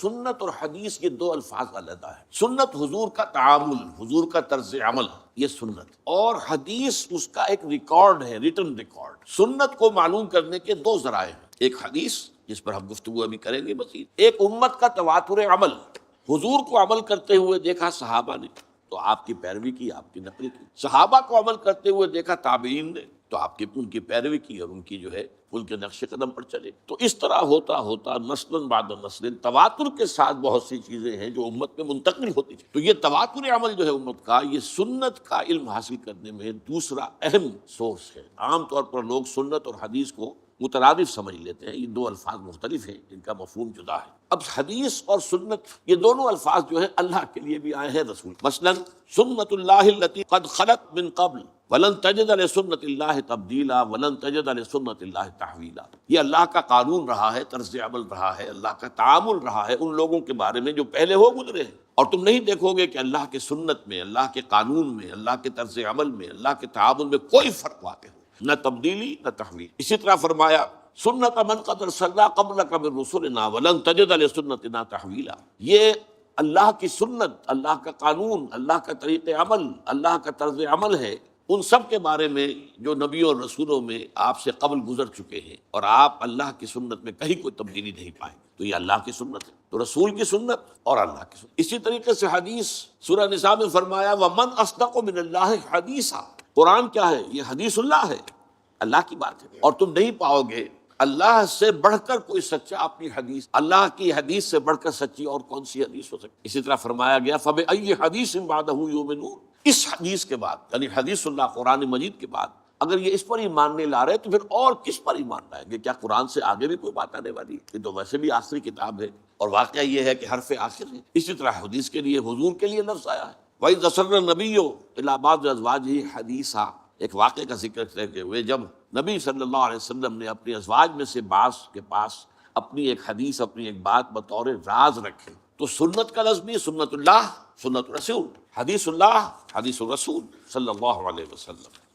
سنت اور حدیث یہ دو الفاظ علیحدہ ہیں۔ سنت حضور کا تعامل، حضور کا طرز عمل، یہ سنت، اور حدیث اس کا ایک ریکارڈ ہے، ریٹن ریکارڈ۔ سنت کو معلوم کرنے کے دو ذرائع ہیں، ایک حدیث جس پر ہم گفتگو ابھی کریں گے مزید، ایک امت کا تواتر عمل، حضور کو عمل کرتے ہوئے دیکھا صحابہ نے تو آپ کی پیروی کی، آپ کی نقل کی، صحابہ کو عمل کرتے ہوئے دیکھا تابعین نے تو آپ کی ان کی پیروی کی اور ان کی جو ہے ان کے نقش قدم پر چلے۔ تو اس طرح ہوتا ہوتا نسل بعد نسل تواتر کے ساتھ بہت سی چیزیں ہیں جو امت میں منتقل ہوتی تھی۔ تو یہ تواتر عمل جو ہے امت کا، یہ سنت کا علم حاصل کرنے میں دوسرا اہم سورس ہے۔ عام طور پر لوگ سنت اور حدیث کو مترادف سمجھ لیتے ہیں، یہ دو الفاظ مختلف ہیں، ان کا مفہوم جدا ہے۔ اب حدیث اور سنت یہ دونوں الفاظ جو ہیں اللہ کے لیے بھی آئے ہیں، رسول، مثلا سنت اللہ التی قد خلت من قبل ولن تجد لسنت اللہ تبدیلا ولن تجد لسنت اللہ تحویلا۔ یہ اللہ کا قانون رہا ہے، طرز عمل رہا ہے، اللہ کا تعامل رہا ہے ان لوگوں کے بارے میں جو پہلے ہو گزرے ہیں، اور تم نہیں دیکھو گے کہ اللہ کے سنت میں، اللہ کے قانون میں، اللہ کے طرز عمل میں، اللہ کے تعامل میں کوئی فرق واقع ہو، نہ تبدیلی نہ تحویل۔ اسی طرح فرمایا سنت من قد ارسلنا قبلک من رسلنا ولن تجد لسنتنا تحویلا۔ یہ اللہ کی سنت، اللہ کا قانون، اللہ کا طریق عمل، اللہ کا طرز عمل ہے ان سب کے بارے میں جو نبیوں اور رسولوں میں آپ سے قبل گزر چکے ہیں، اور آپ اللہ کی سنت میں کہیں کوئی تبدیلی نہیں پائیں گے۔ تو یہ اللہ کی سنت ہے، تو رسول کی سنت اور اللہ کی سنت۔ اسی طریقے سے حدیث، سورہ نساء میں فرمایا وَمَنْ أَصْدَقُ مِنَ اللَّهِ حَدِيثًا۔ قرآن کیا ہے؟ یہ حدیث اللہ ہے، اللہ کی بات ہے، اور تم نہیں پاؤ گے اللہ سے بڑھ کر کوئی سچا اپنی حدیث، اللہ کی حدیث سے بڑھ کر سچی اور کون سی حدیث ہو سکتی۔ اسی طرح فرمایا گیا فَبِأَيِّ حَدِيثٍ بَعْدَهُ یُؤْمِنُونَ۔ اس حدیث کے بعد یعنی حدیث اللہ قرآن مجید کے بعد اگر یہ اس پر ایمان نہیں لا رہے تو پھر اور کس پر ایمان لائیں گے؟ کیا قرآن سے آگے بھی کوئی بات آنے والی ہے؟ یہ تو ویسے بھی آخری کتاب ہے، اور واقعہ یہ ہے کہ حرف آخر ہے۔ اسی طرح حدیث کے لیے، حضور کے لیے لفظ آیا ہے وَإِذْ أَسَرَّ النَّبِيُّ إِلَىٰ بَعْضِ أَزْوَاجِهِ حَدِيثًا۔ ایک واقعے کا ذکر کرتے ہوئے جب نبی صلی اللہ علیہ وسلم نے اپنے ازواج میں سے بعض کے پاس اپنی ایک حدیث، اپنی ایک بات بطور راز رکھے، تو سنت کا لفظ بھی سنت اللہ، سنت رسول، حدیث اللہ، حدیث الرسول صلی اللہ علیہ وسلم۔